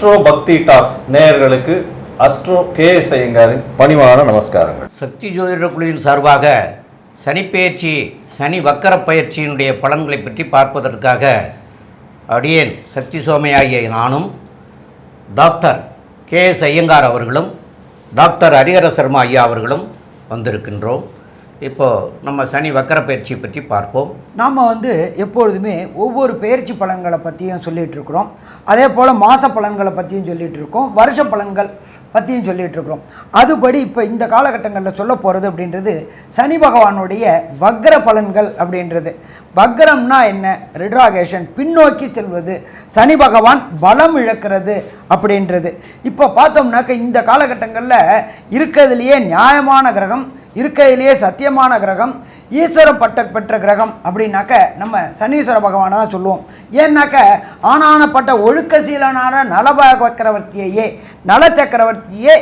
Astro பக்தி tax நேயர்களுக்கு astro KS ஐயங்காரின் பணிவான நமஸ்காரங்கள். சக்தி ஜோதிட குழுவின் சார்பாக சனிப்பெயர்ச்சி சனி வக்கர பயிற்சியினுடைய பலன்களை பற்றி பார்ப்பதற்காக அடியேன் சக்தி சோமையாகிய நானும் டாக்டர் KS ஐயங்கார் அவர்களும் டாக்டர் ஹரிஹர சர்மா ஐயா அவர்களும் வந்திருக்கின்றோம். இப்போது நம்ம சனி வக்கர பயிற்சி பற்றி பார்ப்போம். நாம் எப்பொழுதுமே ஒவ்வொரு பயிற்சி பலன்களை பற்றியும் சொல்லிகிட்ருக்குறோம். அதே போல் மாத பலன்களை பற்றியும் சொல்லிகிட்ருக்கோம், வருஷ பலன்கள் பற்றியும் சொல்லிகிட்ருக்குறோம். அதுபடி இப்போ இந்த காலகட்டங்களில் சொல்ல போகிறது அப்படின்றது சனி பகவானுடைய வக்ர பலன்கள் அப்படின்றது. வக்ரம்னா என்ன? ரிட்ராகேஷன், பின்னோக்கி செல்வது, சனி பகவான் பலம் இழக்கிறது அப்படின்றது. இப்போ பார்த்தோம்னாக்க இந்த காலகட்டங்களில் இருக்கிறதுலையே நியாயமான கிரகம், இருக்கிறதுலையே சத்தியமான கிரகம், ஈஸ்வர பட்டம் பெற்ற கிரகம் அப்படின்னாக்க நம்ம சனீஸ்வர பகவானை தான் சொல்லுவோம். ஏன்னாக்க ஆனானப்பட்ட ஒழுக்கசீலனான நலசக்கரவர்த்தியே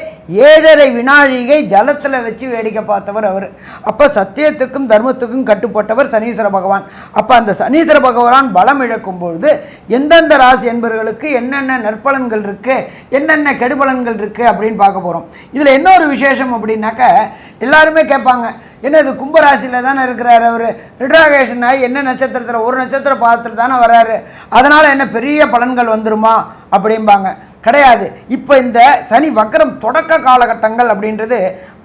7.5 வினாழிகை ஜலத்தில் வச்சு வேடிக்கை பார்த்தவர் அவர். அப்போ சத்தியத்துக்கும் தர்மத்துக்கும் கட்டுப்பட்டவர் சனீஸ்வர பகவான். அப்போ அந்த சனீஸ்வர பகவான் பலம் இழக்கும் பொழுது எந்தெந்த ராசி என்பவர்களுக்கு என்னென்ன நற்பலன்கள் இருக்குது, என்னென்ன கெடுபலன்கள் இருக்குது அப்படின்னு பார்க்க போகிறோம். இதில் என்ன ஒரு விசேஷம் அப்படின்னாக்க எல்லாருமே கேட்பாங்க, என்ன இது கும்பராசியில் தானே இருக்கிறாரு அவர், ரிட்ராகேஷன் ஆகி என்ன நட்சத்திரத்தில் ஒரு நட்சத்திர பாதத்தில் தானே வராரு, அதனால் என்ன பெரிய பலன்கள் வந்துருமா அப்படிம்பாங்க. கிடையாது. இப்போ இந்த சனி வக்கரம் தொடக்க காலகட்டங்கள் அப்படின்றது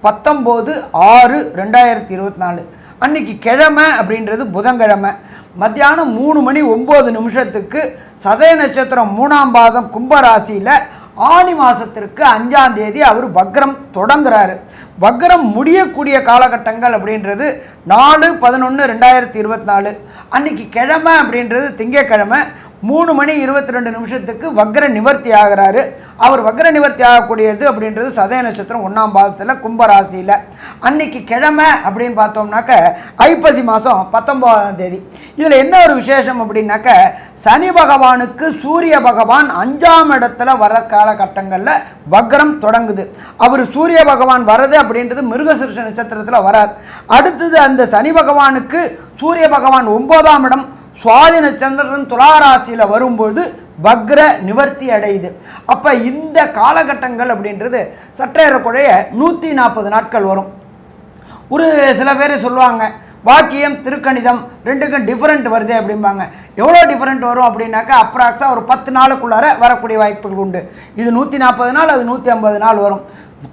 19/6/2024 அன்றைக்கி கிழமை அப்படின்றது புதன்கிழமை மத்தியானம் 3:09 சதய நட்சத்திரம் 3ஆம் பாதம் கும்பராசியில் ஆனி மாதத்திற்கு 5ஆம் தேதி அவர் வக்ரம் தொடங்குறாரு. வக்ரம் முடியக்கூடிய காலகட்டங்கள் அப்படின்றது 4/11/2024 அன்றைக்கி கிழமை அப்படின்றது திங்கக்கிழமை 3:22 வக்ர நிவர்த்தி ஆகிறாரு. அவர் வக்ர நிவர்த்தி ஆகக்கூடியது அப்படின்றது சதய நட்சத்திரம் 1ஆம் பாதத்தில் கும்பராசியில். அன்னைக்கு கிழமை அப்படின்னு பார்த்தோம்னாக்க ஐப்பசி மாதம் 19ஆம் தேதி. இதில் என்ன ஒரு விசேஷம் அப்படின்னாக்க சனி பகவானுக்கு சூரிய பகவான் 5ஆம் இடத்துல வர காலகட்டங்களில் வக்ரம் தொடங்குது. அவர் சூரிய பகவான் வர்றது அப்படின்றது மிருகசீரிஷ நட்சத்திரத்தில் வரார். அடுத்தது அந்த சனி பகவானுக்கு சூரிய பகவான் 9ஆம் இடம் சுவாதி நட்சத்திரம் துளாராசியில் வரும்பொழுது வக்ர நிவர்த்தி அடையுது. அப்போ இந்த காலகட்டங்கள் அப்படின்றது சற்றேறக்குறைய 140 நாட்கள் வரும். ஒரு சில பேர் சொல்லுவாங்க வாக்கியம் திருக்கணிதம் ரெண்டுக்கும் டிஃப்ரெண்ட் வருது அப்படிம்பாங்க. எவ்வளோ டிஃப்ரெண்ட் வரும் அப்படின்னாக்கா அப்ராக்ஸாக ஒரு 10 நாளுக்குள்ளார வரக்கூடிய வாய்ப்புகள் உண்டு. இது 140 நாள், அது 150 நாள் வரும்.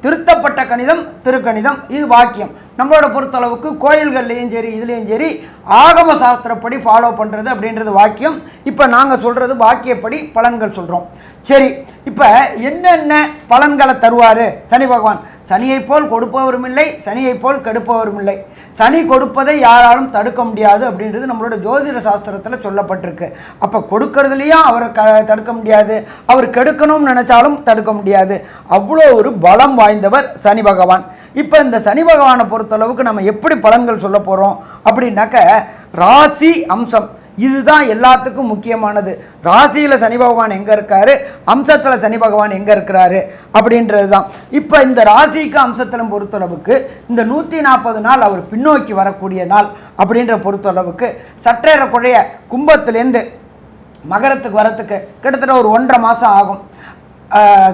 திருத்தப்பட்ட கணிதம் திருக்கணிதம், இது வாக்கியம். நம்மளோட பொறுத்தளவுக்கு கோயில்கள்லேயும் சரி இதுலேயும் சரி ஆகம சாஸ்திரப்படி ஃபாலோ பண்ணுறது அப்படின்றது வாக்கியம். இப்போ நாங்கள் சொல்கிறது வாக்கியப்படி பலன்கள் சொல்கிறோம். சரி, இப்போ என்னென்ன பலன்களை தருவார் சனி பகவான்? சனியை போல் கொடுப்பவரும் இல்லை, சனியை போல் கெடுப்பவரும் இல்லை. சனி கொடுப்பதை யாராலும் தடுக்க முடியாது அப்படின்றது நம்மளோட ஜோதிட சாஸ்திரத்தில் சொல்லப்பட்டிருக்கு. அப்போ கொடுக்கறதுலையும் அவரை தடுக்க முடியாது, அவர் கெடுக்கணும்னு நினச்சாலும் தடுக்க முடியாது. அவ்வளோ ஒரு பலம் வாய்ந்தவர் சனி பகவான். இப்போ இந்த சனி பகவானை பொறுத்தளவுக்கு நம்ம எப்படி பலன்கள் சொல்ல போகிறோம் அப்படின்னாக்க ராசி அம்சம் இதுதான் எல்லாத்துக்கும் முக்கியமானது. ராசியில் சனி பகவான் எங்கே இருக்காரு, அம்சத்தில் சனி பகவான் எங்கே இருக்கிறாரு அப்படின்றது தான். இப்போ இந்த ராசிக்கு அம்சத்தில் பொறுத்தளவுக்கு இந்த 140 நாள் அவர் பின்னோக்கி வரக்கூடிய நாள் அப்படின்ற பொறுத்தளவுக்கு சற்றேறக்குறைய கும்பத்துலேருந்து மகரத்துக்கு வரத்துக்கு கிட்டத்தட்ட ஒரு 1.5 மாதம் ஆகும்.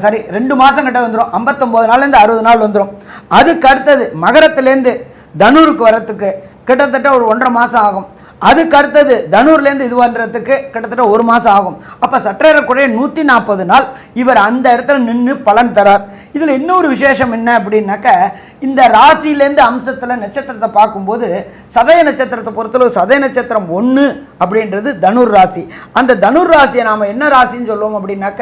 சரி, 2 மாதம் கிட்ட வந்துடும். 59 நாள்லேருந்து 60 நாள் வந்துடும். அதுக்கு அடுத்தது மகரத்துலேருந்து தனுருக்கு வரத்துக்கு கிட்டத்தட்ட ஒரு 1.5 மாதம் ஆகும். அதுக்கு அடுத்தது தனுர்லேருந்து இது பண்ணுறதுக்கு கிட்டத்தட்ட 1 மாதம் ஆகும். அப்போ சற்றேறக்குறைய 140 நாள் இவர் அந்த இடத்துல நின்று பலன் தரார். இதில் இன்னொரு விசேஷம் என்ன அப்படின்னாக்க இந்த ராசியிலேருந்து அம்சத்தில் நட்சத்திரத்தை பார்க்கும்போது சதய நட்சத்திரத்தை பொறுத்தளவு சதய நட்சத்திரம் 1 அப்படின்றது தனுர் ராசி. அந்த தனுர் ராசியை நாம் என்ன ராசின்னு சொல்லுவோம் அப்படின்னாக்க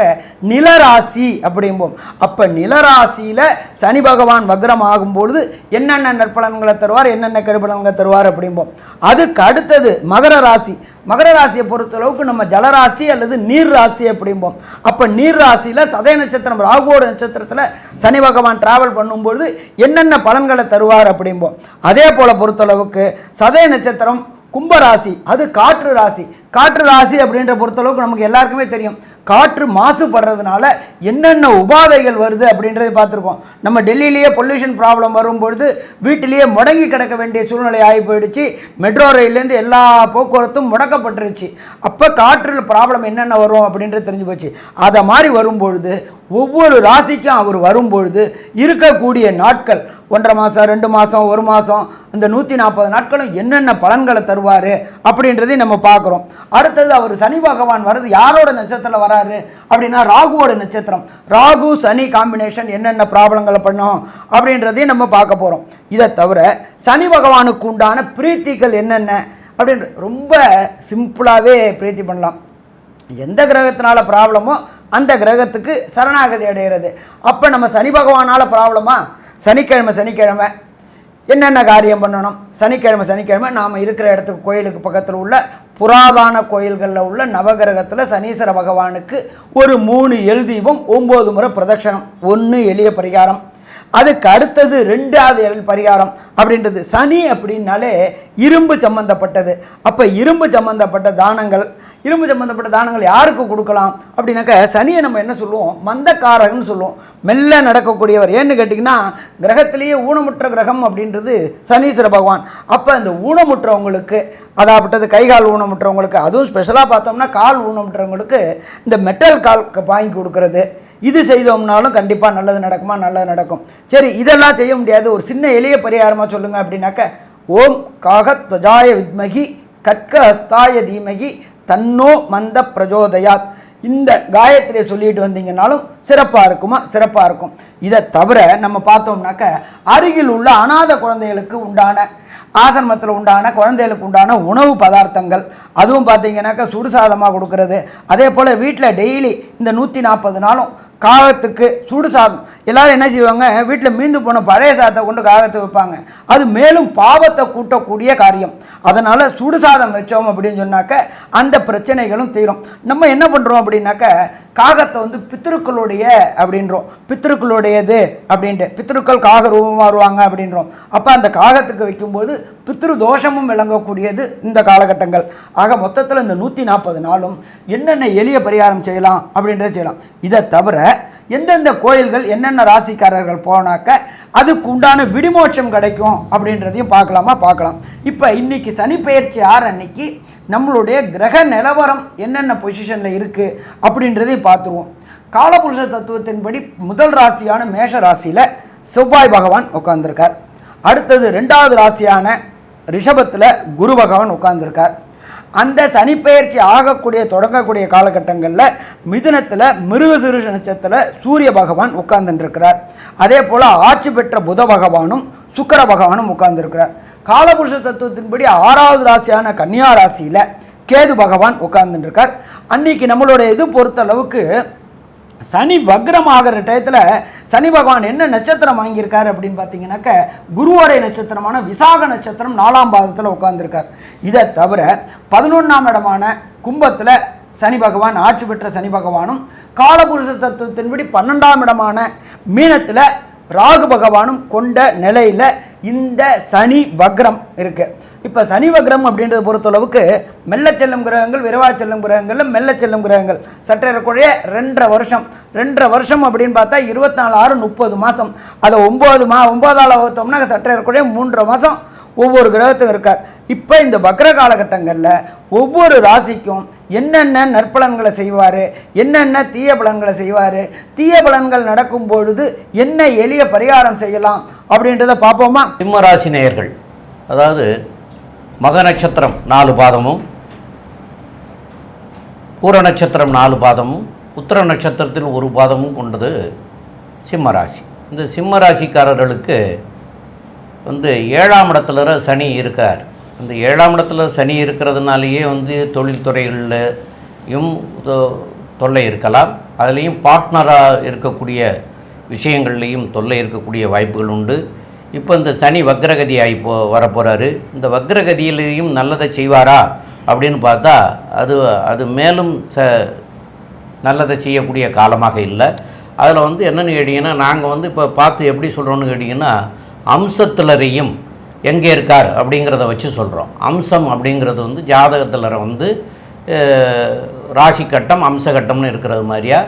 நிலராசி அப்படிம்போம். அப்போ நிலராசியில் சனி பகவான் வக்ரம் ஆகும்பொழுது என்னென்ன நற்பலன்களை தருவார், என்னென்ன கெடுபலன்களை தருவார் அப்படிம்போம். அதுக்கு அடுத்தது மகர ராசி. மகர ராசியை பொறுத்தளவுக்கு நம்ம ஜலராசி அல்லது நீர் ராசி அப்படிம்போம். அப்போ நீர் ராசியில் சதய நட்சத்திரம் ராகுவோட நட்சத்திரத்தில் சனி பகவான் டிராவல் பண்ணும்பொழுது என்னென்ன பலன்களை தருவார் அப்படிம்போம். அதே போல் பொறுத்தளவுக்கு சதய நட்சத்திரம் கும்பராசி, அது காற்று ராசி. காற்று ராசி அப்படின்ற பொறுத்தளவுக்கு நமக்கு எல்லாருக்குமே தெரியும். காற்று மாசுபடுறதுனால என்னென்ன உபாதைகள் வருது அப்படின்றத பார்த்துருக்கோம். நம்ம டெல்லியிலேயே பொல்யூஷன் ப்ராப்ளம் வரும்பொழுது வீட்டிலேயே முடங்கி கிடக்க வேண்டிய சூழ்நிலை ஆகி போயிடுச்சு. மெட்ரோ ரயிலேருந்து எல்லா போக்குவரத்தும் முடக்கப்பட்டுருச்சு. அப்போ காற்றில் ப்ராப்ளம் என்னென்ன வரும் அப்படின்றது தெரிஞ்சு போச்சு. அதை மாதிரி வரும்பொழுது ஒவ்வொரு ராசிக்கும் அவர் வரும்பொழுது இருக்கக்கூடிய நாட்கள் 1.5 மாதம் 2 மாதம் 1 மாதம் இந்த 140 நாட்களும் என்னென்ன பலன்களை தருவார் அப்படின்றதையும் நம்ம பார்க்குறோம். அடுத்தது அவர் சனி பகவான் வர்றது யாரோட நட்சத்திரத்தில் வராரு அப்படின்னா ராகுவோட நட்சத்திரம். ராகு சனி காம்பினேஷன் என்னென்ன ப்ராப்ளங்களை பண்ணும் அப்படின்றதையும் நம்ம பார்க்க போகிறோம். இதை தவிர சனி பகவானுக்கு உண்டான பிரீத்திகள் என்னென்ன அப்படின்ற ரொம்ப சிம்பிளாகவே பிரீத்தி பண்ணலாம். எந்த கிரகத்தினால ப்ராப்ளமோ அந்த கிரகத்துக்கு சரணாகதி அடைகிறது. அப்போ நம்ம சனி பகவானால் ப்ராப்ளமா, சனிக்கிழமை என்னென்ன காரியம் பண்ணணும், சனிக்கிழமை நாம் இருக்கிற இடத்துக்கு கோயிலுக்கு பக்கத்தில் உள்ள புராதான கோயில்களில் உள்ள நவகிரகத்தில் சனீஸ்வர பகவானுக்கு ஒரு 3 எல் தீபம் 9 முறை பிரதட்சணம். 1 எளிய பரிகாரம். அதுக்கு அடுத்தது 2வது பரிகாரம் அப்படின்றது சனி அப்படின்னாலே இரும்பு சம்பந்தப்பட்டது. அப்போ இரும்பு சம்பந்தப்பட்ட தானங்கள் யாருக்கு கொடுக்கலாம் அப்படின்னாக்க சனியை நம்ம என்ன சொல்லுவோம், மந்தக்காரகன்னு சொல்லுவோம், மெல்ல நடக்கக்கூடியவர். ஏன்னு கேட்டிங்கன்னா கிரகத்திலேயே ஊனமுற்ற கிரகம் அப்படின்றது சனீஸ்வர பகவான். அப்போ இந்த ஊனமுற்றவங்களுக்கு, அதாப்பட்டது கைகால் ஊனமுற்றவங்களுக்கு, அதுவும் ஸ்பெஷலாக பார்த்தோம்னா கால் ஊனமுற்றவங்களுக்கு இந்த மெட்டல் கால் வாங்கி கொடுக்கறது, இது செய்தோம்னாலும் கண்டிப்பாக நல்லது நடக்குமா, நல்லது நடக்கும். சரி, இதெல்லாம் செய்ய முடியாது, ஒரு சின்ன எளிய பரிகாரமாக சொல்லுங்கள் அப்படின்னாக்க ஓம் காகத்வஜாய வித்மகி கட்க ஹஸ்தாய தீமகி தன்னோ மந்த பிரஜோதயாத் இந்த காயத்ரியை சொல்லிட்டு வந்தீங்கன்னாலும் சிறப்பாக இருக்கும். இதை தவிர நம்ம பார்த்தோம்னாக்க அருகில் உள்ள அநாத குழந்தைகளுக்கு உண்டான ஆசிரமத்தில் உண்டான குழந்தைகளுக்கு உண்டான உணவு பதார்த்தங்கள், அதுவும் பார்த்தீங்கன்னாக்கா சுடுசாதமாக கொடுக்கறது. அதே போல் வீட்டில் டெய்லி இந்த 140 நாளும் காகத்துக்கு சுடு சாதம். எல்லோரும் என்ன செய்வாங்க, வீட்டில் மீந்து போன பழைய சாதத்தை கொண்டு காகத்தை வைப்பாங்க. அது மேலும் பாவத்தை கூட்டக்கூடிய காரியம். அதனால் சுடு சாதம் வச்சோம் அப்படின்னு சொன்னாக்க அந்த பிரச்சனைகளும் தீரும். நம்ம என்ன பண்ணுறோம் அப்படின்னாக்க காகத்தை வந்து பித்ருக்களுடைய அப்படின்றோம், பித்ருக்களுடையது அப்படின்ட்டு, பித்ருக்கள் காக ரூபமாக வருவாங்க அப்படின்றோம். அப்போ அந்த காகத்துக்கு வைக்கும்போது பித்ரு தோஷமும் விளங்கக்கூடியது இந்த காலகட்டங்கள். ஆக மொத்தத்தில் இந்த 140 நாளும் என்னென்ன எளிய பரிகாரம் செய்யலாம் அப்படின்றத செய்யலாம். இதை தவிர எந்தெந்த கோயில்கள் என்னென்ன ராசிக்காரர்கள் போனாக்க அதுக்கு உண்டான விடுமோட்சம் கிடைக்கும் அப்படின்றதையும் பார்க்கலாம். இப்போ இன்றைக்கி சனிப்பெயர்ச்சி 6 அன்னைக்கு நம்மளுடைய கிரக நிலவரம் என்னென்ன பொசிஷனில் இருக்குது அப்படின்றதையும் பார்த்துருவோம். காலபுருஷ தத்துவத்தின்படி முதல் ராசியான மேஷ ராசியில் செவ்வாய் பகவான் உட்கார்ந்துருக்கார். அடுத்தது 2வது ராசியான ரிஷபத்தில் குரு பகவான் உட்கார்ந்துருக்கார். அந்த சனிப்பெயர்ச்சி தொடங்கக்கூடிய காலகட்டங்களில் மிதுனத்தில் மிருகசீரிஷ நட்சத்திரத்தில் சூரிய பகவான் உட்கார்ந்துருக்கிறார். அதே போல் ஆட்சி பெற்ற புத பகவானும் சுக்கிர பகவானும் உட்கார்ந்துருக்கிறார். காலபுருஷ தத்துவத்தின்படி 6வது ராசியான கன்னியா ராசியில் கேது பகவான் உட்கார்ந்துருக்கார். அன்றைக்கி நம்மளோட இது பொறுத்தளவுக்கு சனி வக்ரம் ஆகிற டயத்தில் சனி பகவான் என்ன நட்சத்திரம் வாங்கியிருக்கார் அப்படின்னு பார்த்தீங்கன்னாக்க குருவோடைய நட்சத்திரமான விசாக நட்சத்திரம் 4ஆம் பாதத்தில் உட்கார்ந்துருக்கார். இதை தவிர 11ஆம் இடமான கும்பத்தில் சனி பகவான் ஆட்சி பெற்ற சனி பகவானும் காலபுருஷ தத்துவத்தின்படி 12ஆம் இடமான மீனத்தில் ராகு பகவானும் கொண்ட நிலையில் இந்த சனி வக்ரம் இருக்குது. இப்போ சனி வக்ரம் அப்படின்றத பொறுத்தளவுக்கு மெல்ல செல்லும் கிரகங்கள், விரைவாக செல்லும் கிரகங்களில் மெல்ல செல்லும் கிரகங்கள் சற்றேறக்குறைய 2.5 வருஷம் அப்படின்னு பார்த்தா 24 6 30 மாதம். அதை 9ஆல் வகுத்தோம்னா சற்றேறக்குறைய 3.5 மாதம் ஒவ்வொரு கிரகத்துக்கும் இருக்கார். இப்போ இந்த வக்ர காலகட்டங்களில் ஒவ்வொரு ராசிக்கும் என்னென்ன நற்பலன்களை செய்வார், என்னென்ன தீய பலன்களை செய்வார், தீய பலன்கள் நடக்கும் பொழுது என்ன எளிய பரிகாரம் செய்யலாம் அப்படின்றத பார்ப்போமா. சிம்ம ராசி நேயர்கள், அதாவது மக நட்சத்திரம் 4 பாதமும், பூர நட்சத்திரம் 4 பாதமும், உத்திர நட்சத்திரத்தில் 1 பாதமும் கொண்டது சிம்ம ராசி. இந்த சிம்ம ராசிக்காரர்களுக்கு 7ஆம் இடத்துல சனி இருக்கார். இந்த 7ஆம் இடத்துல சனி இருக்கிறதுனாலேயே தொழில்துறைகள்லையும் தொல்லை இருக்கலாம். அதுலேயும் பார்ட்னராக இருக்கக்கூடிய விஷயங்கள்லேயும் தொல்லை இருக்கக்கூடிய வாய்ப்புகள் உண்டு. இப்போ இந்த சனி வக்ரகதி வரப்போகிறாரு. இந்த வக்ரகதியிலையும் நல்லதை செய்வாரா அப்படின்னு பார்த்தா அது மேலும் நல்லதை செய்யக்கூடிய காலமாக இல்லை. அதில் என்னென்னு கேட்டிங்கன்னா, நாங்கள் இப்போ பார்த்து எப்படி சொல்கிறோன்னு கேட்டிங்கன்னா, அம்சத்திலரையும் எங்கே இருக்கார் அப்படிங்கிறத வச்சு சொல்கிறோம். அம்சம் அப்படிங்கிறது ஜாதகத்தில் ராசி கட்டம் அம்ச கட்டம்னு இருக்கிறது மாதிரியா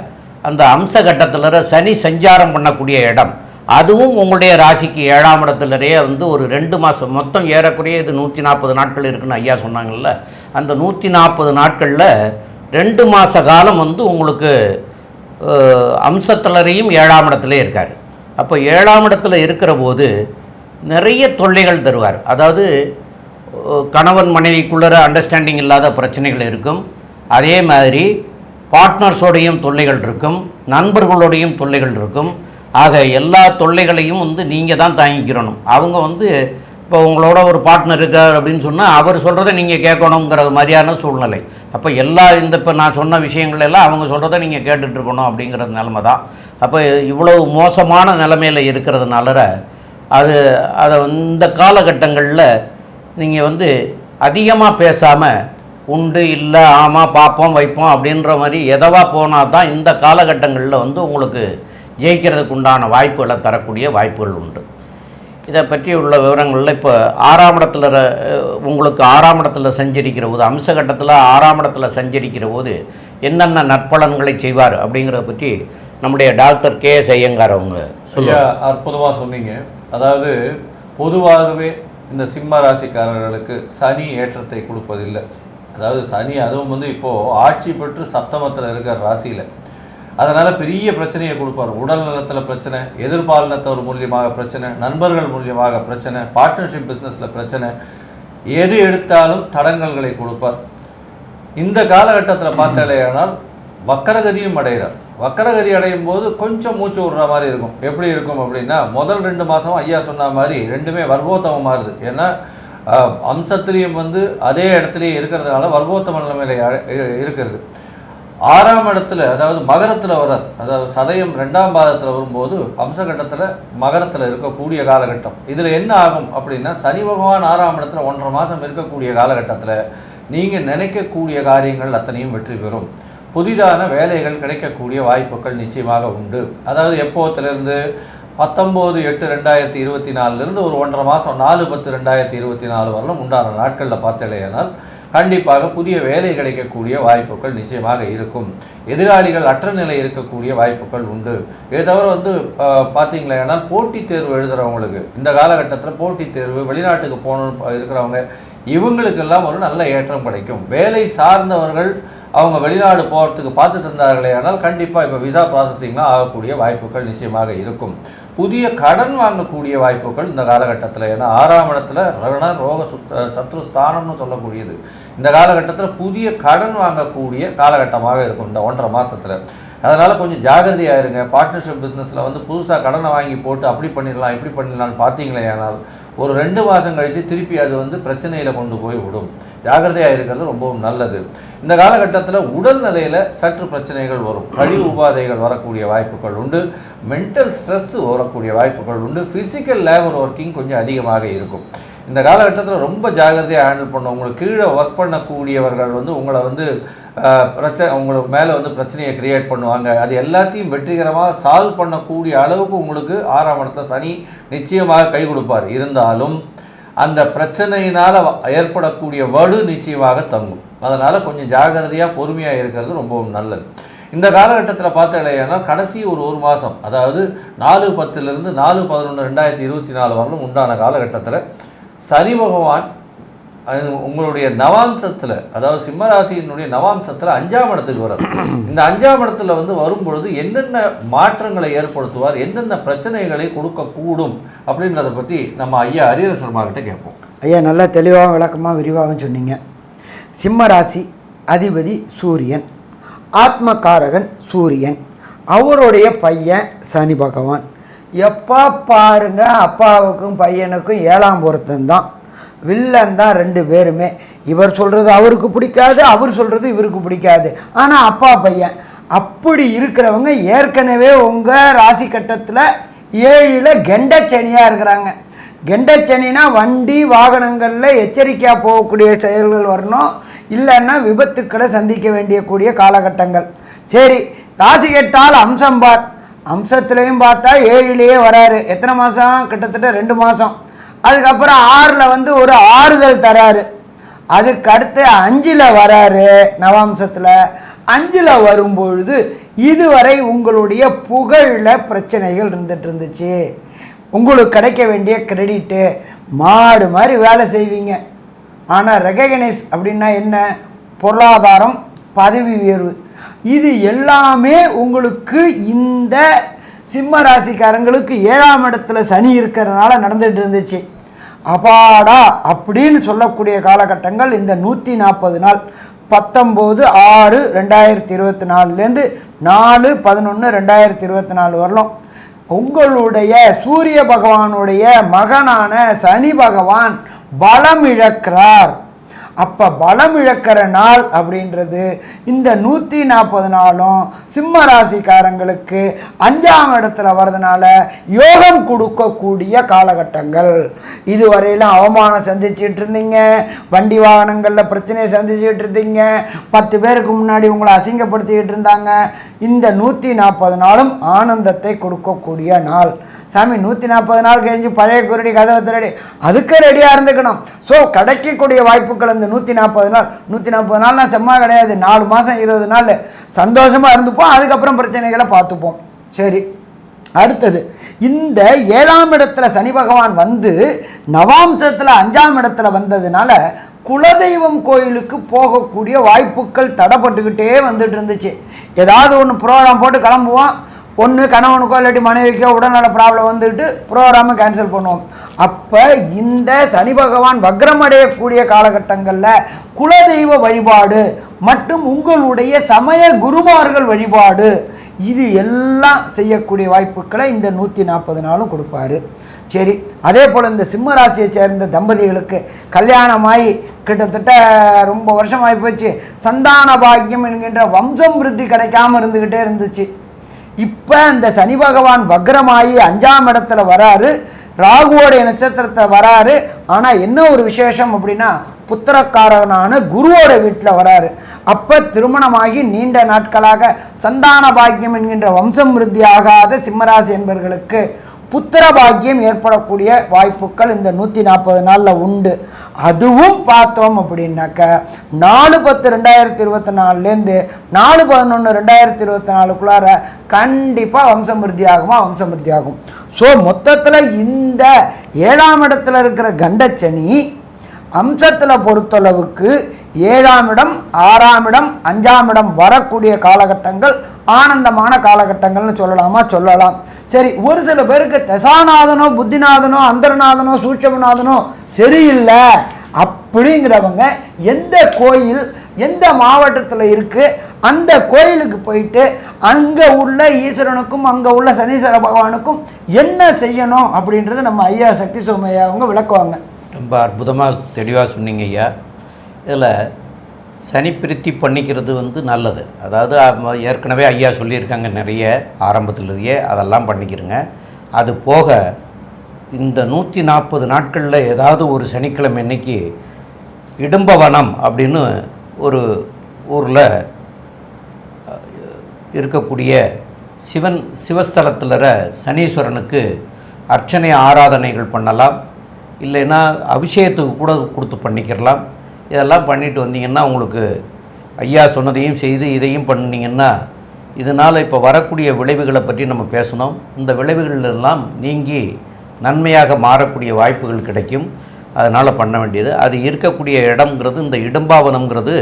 அந்த அம்ச கட்டத்தில் சனி சஞ்சாரம் பண்ணக்கூடிய இடம் அதுவும் உங்களுடைய ராசிக்கு 7ஆம் இடத்துலயே வந்து ஒரு 2 மாதம் மொத்தம் ஏறக்குறைய இது 140 நாட்கள் இருக்குன்னு ஐயா சொன்னாங்கல்ல. அந்த 140 நாட்களில் 2 மாத காலம் வந்து உங்களுக்கு அம்சத்திலரையும் 7ஆம் இடத்துல இருக்கார். அப்போ 7ஆம் இடத்துல இருக்கிற போது நிறைய தொல்லைகள் தருவார். அதாவது கணவன் மனைவிக்குள்ளே அண்டர்ஸ்டாண்டிங் இல்லாத பிரச்சனைகள் இருக்கும். அதே மாதிரி பார்ட்னர்ஸோடையும் தொல்லைகள் இருக்கும், நண்பர்களோடையும் தொல்லைகள் இருக்கும். ஆக எல்லா தொல்லைகளையும் வந்து நீங்கள் தான் தாங்கிக்கிறணும். அவங்க வந்து இப்போ உங்களோட ஒரு பார்ட்னர் இருக்கார் அப்படின்னு சொன்னால் அவர் சொல்கிறத நீங்கள் கேட்கணுங்கிற மாதிரியான சூழ்நிலை. அப்போ இப்போ நான் சொன்ன விஷயங்கள் எல்லாம் அவங்க சொல்கிறத நீங்கள் கேட்டுட்ருக்கணும் அப்படிங்கிறது நிலமை தான். அப்போ இவ்வளவு மோசமான நிலைமையில் இருக்கிறதுனால அதை இந்த காலகட்டங்களில் நீங்கள் வந்து அதிகமாக பேசாமல் உண்டு இல்லை ஆமாம் பார்ப்போம் வைப்போம் அப்படின்ற மாதிரி எதவா போனால் தான் இந்த காலகட்டங்களில் வந்து உங்களுக்கு ஜெயிக்கிறதுக்கு உண்டான வாய்ப்புகளை தரக்கூடிய வாய்ப்புகள் உண்டு. இதை பற்றி உள்ள விவரங்களில் இப்போ 6ஆம் இடத்துல உங்களுக்கு 6ஆம் இடத்துல சஞ்சரிக்கிற போது அம்சகட்டத்தில் 6ஆம் இடத்துல சஞ்சரிக்கிற போது என்னென்ன நற்பலன்களை செய்வார் அப்படிங்கிறத பற்றி நம்முடைய டாக்டர் கே.எஸ். ஐயங்கார் அவங்க சொல்லுங்க. அற்புதமாக சொன்னீங்க. அதாவது பொதுவாகவே இந்த சிம்ம ராசிக்காரர்களுக்கு சனி ஏற்றத்தை கொடுப்பதில்லை. அதாவது சனி அதுவும் வந்து இப்போது ஆட்சி பெற்று சப்தமத்தில் இருக்கிற ராசியில், அதனால் பெரிய பிரச்சனையை கொடுப்பார். உடல் நலத்தில் பிரச்சனை, எதிர்பாலினத்தவர் மூலியமாக பிரச்சனை, நண்பர்கள் மூலியமாக பிரச்சனை, பார்ட்னர்ஷிப் பிஸ்னஸில் பிரச்சனை, எது எடுத்தாலும் தடங்கல்களை கொடுப்பார். இந்த காலகட்டத்தில் பார்த்தாலேயானால் வக்கரகதியும் அடைகிறார். வக்கரகதி அடையும் போது கொஞ்சம் மூச்சு விடுற மாதிரி இருக்கும். எப்படி இருக்கும் அப்படின்னா, முதல் 2 மாதம் ஐயா சொன்ன மாதிரி ரெண்டுமே வர்க்கோத்தமம் மாறுது. ஏன்னா அம்சத்திலையும் வந்து அதே இடத்துலையே இருக்கிறதுனால வர்க்கோத்தம நிலைமையில் இருக்கிறது. 6ஆம் இடத்துல அதாவது மகரத்தில் வரார். அதாவது சதயம் 2ஆம் பாதத்தில் வரும்போது அம்சகட்டத்தில் மகரத்தில் இருக்கக்கூடிய காலகட்டம். இதில் என்ன ஆகும் அப்படின்னா, சனி பகவான் 6ஆம் இடத்துல 1.5 மாதம் இருக்கக்கூடிய காலகட்டத்தில் நீங்கள் நினைக்கக்கூடிய காரியங்கள் அத்தனையும் வெற்றி பெறும். புதிதான வேலைகள் கிடைக்கக்கூடிய வாய்ப்புகள் நிச்சயமாக உண்டு. அதாவது எப்போத்திலிருந்து 19/8/2024 ஒரு 1.5 மாதம் 4/10/2024 வரலும் உண்டான நாட்களில் பார்த்தேனால் கண்டிப்பாக புதிய வேலை கிடைக்கக்கூடிய வாய்ப்புகள் நிச்சயமாக இருக்கும். எதிராளிகள் அற்ற நிலை இருக்கக்கூடிய வாய்ப்புகள் உண்டு. இதை தவிர வந்து பார்த்தீங்களேனால் போட்டித் தேர்வு எழுதுகிறவங்களுக்கு இந்த காலகட்டத்தில் போட்டித் தேர்வு, வெளிநாட்டுக்கு போகணுன்னு இருக்கிறவங்க இவங்களுக்கெல்லாம் ஒரு நல்ல ஏற்றம் கிடைக்கும். வேலை சார்ந்தவர்கள் அவங்க வெளிநாடு போகிறதுக்கு பார்த்துட்டு இருந்தார்களே ஆனால் கண்டிப்பாக இப்போ விசா ப்ராசஸிங்லாம் ஆகக்கூடிய வாய்ப்புகள் நிச்சயமாக இருக்கும். புதிய கடன் வாங்கக்கூடிய வாய்ப்புகள் இந்த காலகட்டத்தில், ஏன்னா 6ஆம் இடத்துல ரோக சத்ருஸ்தானம்னு சொல்லக்கூடியது. இந்த காலகட்டத்தில் புதிய கடன் வாங்கக்கூடிய காலகட்டமாக இருக்கும் இந்த 1.5 மாதத்தில். அதனால் கொஞ்சம் ஜாகிரதையாக இருங்க. பார்ட்னர்ஷிப் பிஸ்னஸில் வந்து புதுசாக கடனை வாங்கி போட்டு அப்படி பண்ணிடலாம் இப்படி பண்ணிடலான்னு பார்த்தீங்களே ஆனால் ஒரு 2 மாதம் கழித்து திருப்பி அது வந்து பிரச்சனையில் கொண்டு போய் விடும். ஜாகிரதையாக இருக்கிறது ரொம்பவும் நல்லது. இந்த காலகட்டத்தில் உடல் நிலையில் சற்று பிரச்சனைகள் வரும். கழிவு உபாதைகள் வரக்கூடிய வாய்ப்புகள் உண்டு. மென்டல் ஸ்ட்ரெஸ் வரக்கூடிய வாய்ப்புகள் உண்டு. ஃபிசிக்கல் லேபர் ஒர்க்கிங் கொஞ்சம் அதிகமாக இருக்கும். இந்த காலகட்டத்தில் ரொம்ப ஜாகிரதையாக ஹேண்டில் பண்ணும். உங்களுக்கு கீழே ஒர்க் பண்ணக்கூடியவர்கள் வந்து உங்களை வந்து உங்களுக்கு மேலே வந்து பிரச்சனையை கிரியேட் பண்ணுவாங்க. அது எல்லாத்தையும் வெற்றிகரமாக சால்வ் பண்ணக்கூடிய அளவுக்கு உங்களுக்கு 6ஆம் இடத்துல சனி நிச்சயமாக கை கொடுப்பார். இருந்தாலும் அந்த பிரச்சனையினால் ஏற்படக்கூடிய வடு நிச்சயமாக தங்கும். அதனால் கொஞ்சம் ஜாகிரதையாக பொறுமையாக இருக்கிறது ரொம்பவும் நல்லது. இந்த காலகட்டத்தில் பார்த்தீங்கன்னா கடைசி ஒரு மாதம், அதாவது 4/10 4/11/2024 வரலும் உண்டான காலகட்டத்தில் சனி பகவான் உங்களுடைய நவாம்சத்தில், அதாவது சிம்மராசியினுடைய நவாம்சத்தில் 5ஆம் இடத்துக்கு வரும். இந்த 5ஆம் இடத்துல வந்து வரும்பொழுது என்னென்ன மாற்றங்களை ஏற்படுத்துவார், என்னென்ன பிரச்சனைகளை கொடுக்கக்கூடும் அப்படின்றத பற்றி நம்ம ஐயா ஹரிஹர சர்மா கிட்ட கேட்போம். ஐயா நல்லா தெளிவாக விளக்கமாக விரிவாக சொன்னீங்க. சிம்மராசி அதிபதி சூரியன், ஆத்மகாரகன் சூரியன், அவருடைய பையன் சனி பகவான். எப்போ பாருங்க அப்பாவுக்கும் பையனுக்கும் 7ஆம் பொருத்தம்தான். வில்லன் தான் 2 பேருமே. இவர் சொல்கிறது அவருக்கு பிடிக்காது, அவர் சொல்கிறது இவருக்கு பிடிக்காது. ஆனால் அப்பா பையன் அப்படி இருக்கிறவங்க ஏற்கனவே உங்கள் ராசி கட்டத்தில் 7ல் கெண்டச்சனியாக இருக்கிறாங்க. கெண்டச்சனினா வண்டி வாகனங்களில் எச்சரிக்கையாக போகக்கூடிய செயல்கள் வரணும், இல்லைன்னா விபத்துக்களை சந்திக்க வேண்டியக்கூடிய காலகட்டங்கள். சரி, ராசி கெட்டால் அம்சம் பார். அம்சத்துலேயும் பார்த்தா 7லேயே வராரு. எத்தனை மாதம்? கிட்டத்தட்ட 2 மாதம். அதுக்கப்புறம் 6ல் வந்து ஒரு ஆறுதல் தராரு. அதுக்கு அடுத்து 5ல் வராரு நவாம்சத்தில். 5ல் வரும்பொழுது இதுவரை உங்களுடைய புகழில் பிரச்சனைகள் இருந்துச்சு. உங்களுக்கு கிடைக்க வேண்டிய கிரெடிட்டு மாடு மாதிரி வேலை செய்வீங்க. ஆனால் ரெகக்னைஸ் அப்படின்னா என்ன? பொருளாதாரம், பதவி உயர்வு, இது எல்லாமே உங்களுக்கு இந்த சிம்ம ராசிக்காரங்களுக்கு 7ஆம் இடத்துல சனி இருக்கிறதுனால நடந்துகிட்டு இருந்துச்சு. அப்பாடா அப்படின்னு சொல்லக்கூடிய காலகட்டங்கள் இந்த 140 நாள் 19/6/2024 4/11/2024 வரலாம். உங்களுடைய சூரிய பகவானுடைய மகனான சனி பகவான் பலம் இழக்கிறார். அப்போ பலம் இழக்கிற நாள் அப்படின்றது இந்த 140 நாளும் சிம்ம ராசிக்காரங்களுக்கு 5ஆம் இடத்துல வர்றதுனால யோகம் கொடுக்கக்கூடிய காலகட்டங்கள். இதுவரையிலும் அவமானம் சந்திச்சுட்டு இருந்தீங்க, வண்டி வாகனங்களில் பிரச்சனையை சந்திச்சுட்டு இருந்தீங்க, 10 பேருக்கு முன்னாடி உங்களை அசிங்கப்படுத்திக்கிட்டு இருந்தாங்க. இந்த 140 நாளும் ஆனந்தத்தை கொடுக்கக்கூடிய நாள். சாமி 140 நாள் கழிஞ்சு பழைய குருடி கதவை திரடி அதுக்கு ரெடியாக இருந்துக்கணும். ஸோ கிடைக்கக்கூடிய வாய்ப்புகள் இந்த 140 நாள் நான் சும்மா கிடையாது, 4 மாதம் 20 நாள் சந்தோஷமாக இருந்துப்போம். அதுக்கப்புறம் பிரச்சனைகளை பார்த்துப்போம். சரி, அடுத்தது இந்த 7ஆம் இடத்துல சனி பகவான் வந்து நவாம்சத்தில் 5ஆம் இடத்துல வந்ததுனால குலதெய்வம் கோயிலுக்கு போகக்கூடிய வாய்ப்புகள் தடைப்பட்டுக்கிட்டே வந்துட்டு இருந்துச்சு. ஏதாவது ஒன்று ப்ரோக்ராம் போட்டு கிளம்புவோம், ஒன்று கணவனுக்கோ இல்லாட்டி மனைவிக்கோ உடல்நல ப்ராப்ளம் வந்துட்டு ப்ரோக்ராமை கேன்சல் பண்ணுவோம். அப்போ இந்த சனி பகவான் வக்ரம் அடையக்கூடிய காலகட்டங்களில் குலதெய்வ வழிபாடு மற்றும் உங்களுடைய சமய குருமார்கள் வழிபாடு இது எல்லாம் செய்யக்கூடிய வாய்ப்புகளை இந்த 140 நாளும் கொடுப்பாரு. சரி, அதே போல் இந்த சிம்ம ராசியை சேர்ந்த தம்பதிகளுக்கு கல்யாணமாகி கிட்டத்தட்ட ரொம்ப வருஷம் ஆகி போச்சு, சந்தான பாக்கியம் என்கின்ற வம்சம் விருத்தி கிடைக்காமல் இருந்துக்கிட்டே இருந்துச்சு. இப்போ இந்த சனி பகவான் வக்ரமாகி 5ஆம் இடத்துல வராரு, ராகுவோடைய நட்சத்திரத்தை வராரு. ஆனால் என்ன ஒரு விசேஷம் அப்படின்னா புத்திரக்காரனான குருவோட வீட்டில் வராரு. அப்போ திருமணமாகி நீண்ட நாட்களாக சந்தான பாக்கியம் என்கின்ற வம்சம் விருத்தி ஆகாத சிம்மராசி என்பவர்களுக்கு புத்திர பாக்கியம் ஏற்படக்கூடிய வாய்ப்புகள் இந்த 140 நாளில் உண்டு. அதுவும் பார்த்தோம் அப்படின்னாக்க 4/10/2024 4/11/2024 கண்டிப்பாக வம்சம் விருத்தி ஆகுமா? வம்சம் விருத்தி ஆகும். ஸோ மொத்தத்தில் இந்த 7ஆம் இடத்துல இருக்கிற கண்டச்சனி அம்சத்தில் பொறுத்தளவுக்கு 7ஆம் இடம், 6ஆம் இடம், 5ஆம் இடம் வரக்கூடிய காலகட்டங்கள் ஆனந்தமான காலகட்டங்கள்னு சொல்லலாமா? சொல்லலாம். சரி, ஒரு சில பேருக்கு தசாநாதனோ புத்திநாதனோ அந்தரநாதனோ சூட்சமநாதனோ சரியில்லை அப்படிங்கிறவங்க எந்த கோயில் எந்த மாவட்டத்தில் இருக்குது அந்த கோயிலுக்கு போயிட்டு அங்கே உள்ள ஈஸ்வரனுக்கும் அங்கே உள்ள சனீஸ்வர பகவானுக்கும் என்ன செய்யணும் அப்படின்றது நம்ம ஐயா சக்தி சோமையா அவங்க விளக்குவாங்க. ரொம்ப அற்புதமாக தெளிவாக சொன்னீங்க ஐயா. இதில் சனி பிரித்தி பண்ணிக்கிறது நல்லது. அதாவது ஏற்கனவே ஐயா சொல்லியிருக்காங்க நிறைய ஆரம்பத்திலேயே, அதெல்லாம் பண்ணிக்கிறங்க. அது போக இந்த 140 நாட்களில் ஏதாவது ஒரு சனிக்கிழமை அன்னைக்கு இடும்பவனம் அப்படின்னு ஒரு ஊரில் இருக்கக்கூடிய சிவஸ்தலத்தில் சனீஸ்வரனுக்கு அர்ச்சனை ஆராதனைகள் பண்ணலாம். இல்லைன்னா அபிஷேகத்துக்கு கூட கொடுத்து பண்ணிக்கிறலாம். இதெல்லாம் பண்ணிட்டு வந்தீங்கன்னா உங்களுக்கு ஐயா சொன்னதையும் செய்து இதையும் பண்ணிங்கன்னா இதனால் இப்போ வரக்கூடிய விளைவுகளை பற்றி நம்ம பேசணும். இந்த விளைவுகள் எல்லாம் நீங்கி நன்மையாக மாறக்கூடிய வாய்ப்புகள் கிடைக்கும். அதனால் பண்ண வேண்டியது அது இருக்கக்கூடிய இடம்ங்கிறது இந்த இடும்பாவனம்ங்கிறது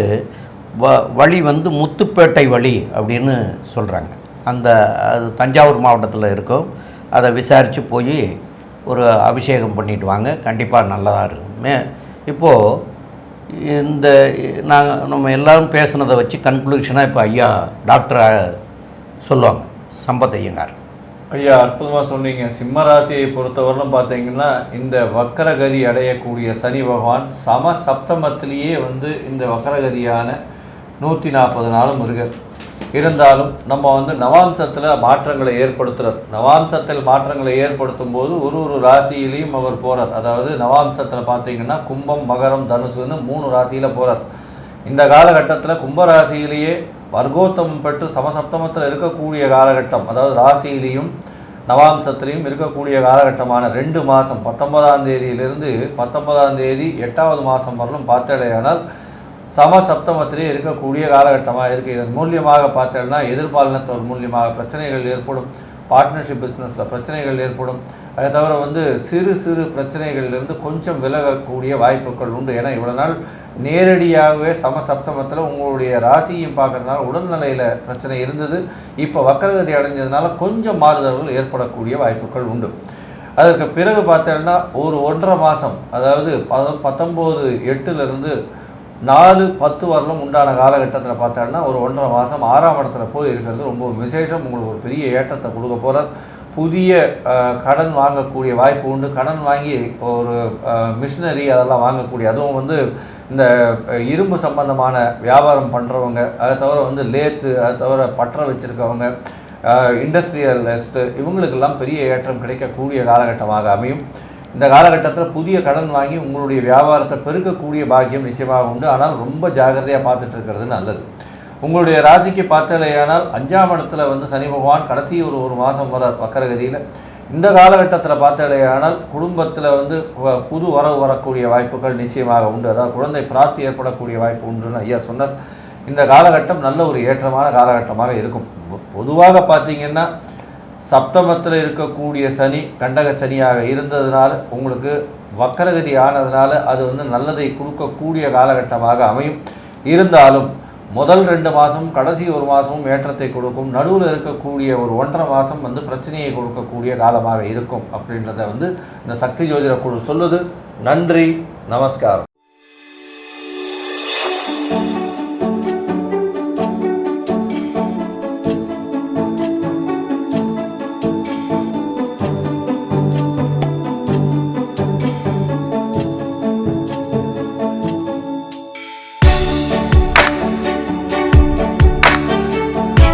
வழி முத்துப்பேட்டை வழி அப்படின்னு சொல்கிறாங்க. அது தஞ்சாவூர் மாவட்டத்தில் இருக்கும். அதை விசாரித்து போய் ஒரு அபிஷேகம் பண்ணிட்டு வாங்க, கண்டிப்பாக நல்லதாக இருக்குமே. இப்போது நம்ம எல்லோரும் பேசுனதை வச்சு கன்க்ளூஷனாக இப்போ ஐயா டாக்டர் சொல்லுவாங்க. சம்பத் ஐயங்கார் ஐயா அற்புதமாக சொன்னீங்க. சிம்ம ராசியை பொறுத்தவரையிலும் பார்த்தீங்கன்னா இந்த வக்கரகதி அடையக்கூடிய சனி பகவான் சம சப்தமத்திலேயே இந்த வக்கரகதியான 140 நாளும் இருக்கார். இருந்தாலும் நம்ம நவாம்சத்தில் மாற்றங்களை ஏற்படுத்துகிறார். நவாம்சத்தில் மாற்றங்களை ஏற்படுத்தும் போது ஒரு ராசியிலையும் அவர் போகிறார். அதாவது நவாம்சத்தில் பார்த்தீங்கன்னா கும்பம், மகரம், தனுசுன்னு 3 ராசியில் போகிறார். இந்த காலகட்டத்தில் கும்பராசியிலேயே வர்க்கோத்தமம் பெற்று சமசப்தமத்தில் இருக்கக்கூடிய காலகட்டம், அதாவது ராசியிலையும் நவாம்சத்திலையும் இருக்கக்கூடிய காலகட்டமான 2 மாதம் 19ஆம் தேதியிலிருந்து 19ஆம் தேதி 8வது மாதம் வரலும் பார்த்தடையானால் சமசப்தமத்திலே இருக்கக்கூடிய காலகட்டமாக இருக்குது. இதன் மூலியமாக பார்த்தோம்னா எதிர்பாலினத்தோர் மூலியமாக பிரச்சனைகள் ஏற்படும், பார்ட்னர்ஷிப் பிஸ்னஸில் பிரச்சனைகள் ஏற்படும். அதை தவிர சிறு சிறு பிரச்சனைகள்லேருந்து கொஞ்சம் விலகக்கூடிய வாய்ப்புகள் உண்டு. ஏன்னா இவ்வளோ நாள் நேரடியாகவே சமசப்தமத்தில் உங்களுடைய ராசியும் பார்க்குறதுனால உடல்நிலையில் பிரச்சனை இருந்தது. இப்போ வக்கரகதி அடைஞ்சதுனால கொஞ்சம் மாறுதல்கள் ஏற்படக்கூடிய வாய்ப்புகள் உண்டு. அதற்கு பிறகு பார்த்தோம்னா ஒரு 1.5 மாதம், அதாவது 19/8 4-10 வரலும் உண்டான காலகட்டத்தில் பார்த்தோம்னா ஒரு 1.5 மாதம் 6ஆம் இடத்துல போய் இருக்கிறது ரொம்ப விசேஷம். உங்களுக்கு ஒரு பெரிய ஏற்றத்தை கொடுக்க போகிறார். புதிய கடன் வாங்கக்கூடிய வாய்ப்பு உண்டு. கடன் வாங்கி ஒரு மிஷினரி அதெல்லாம் வாங்கக்கூடிய, அதுவும் இந்த இரும்பு சம்பந்தமான வியாபாரம் பண்ணுறவங்க, அதை தவிர லேத்து, அதை தவிர பற்ற வச்சுருக்கவங்க, இண்டஸ்ட்ரியலிஸ்ட்டு, இவங்களுக்கெல்லாம் பெரிய ஏற்றம் கிடைக்கக்கூடிய காலகட்டமாக அமையும். இந்த காலகட்டத்தில் புதிய கடன் வாங்கி உங்களுடைய வியாபாரத்தை பெருக்கக்கூடிய பாக்கியம் நிச்சயமாக உண்டு. ஆனால் ரொம்ப ஜாகிரதையாக பார்த்துட்டு இருக்கிறது நல்லது. உங்களுடைய ராசிக்கு பார்த்தலையானால் 5ஆம் இடத்துல சனி பகவான் கடைசி ஒரு மாதம் வர வக்கரகதியில். இந்த காலகட்டத்தில் பார்த்தலையானால் குடும்பத்தில் புது வரவு வரக்கூடிய வாய்ப்புகள் நிச்சயமாக உண்டு. அதாவது குழந்தை பிராப்தி ஏற்படக்கூடிய வாய்ப்பு உண்டுன்னு ஐயா சொன்னார். இந்த காலகட்டம் நல்ல ஒரு ஏற்றமான காலகட்டமாக இருக்கும். பொதுவாக பார்த்தீங்கன்னா சப்தமத்தில் இருக்கக்கூடிய சனி கண்டக சனியாக இருந்ததுனால உங்களுக்கு வக்கரகதி ஆனதுனால அது நல்லதை கொடுக்கக்கூடிய காலகட்டமாக அமையும். இருந்தாலும் முதல் 2 மாதமும் கடைசி 1 மாதமும் ஏற்றத்தை கொடுக்கும். நடுவில் இருக்கக்கூடிய ஒரு 1.5 மாதம் பிரச்சனையை கொடுக்கக்கூடிய காலமாக இருக்கும் அப்படின்றத இந்த சக்தி ஜோதிட குழு சொல்லுது. நன்றி, நமஸ்காரம்.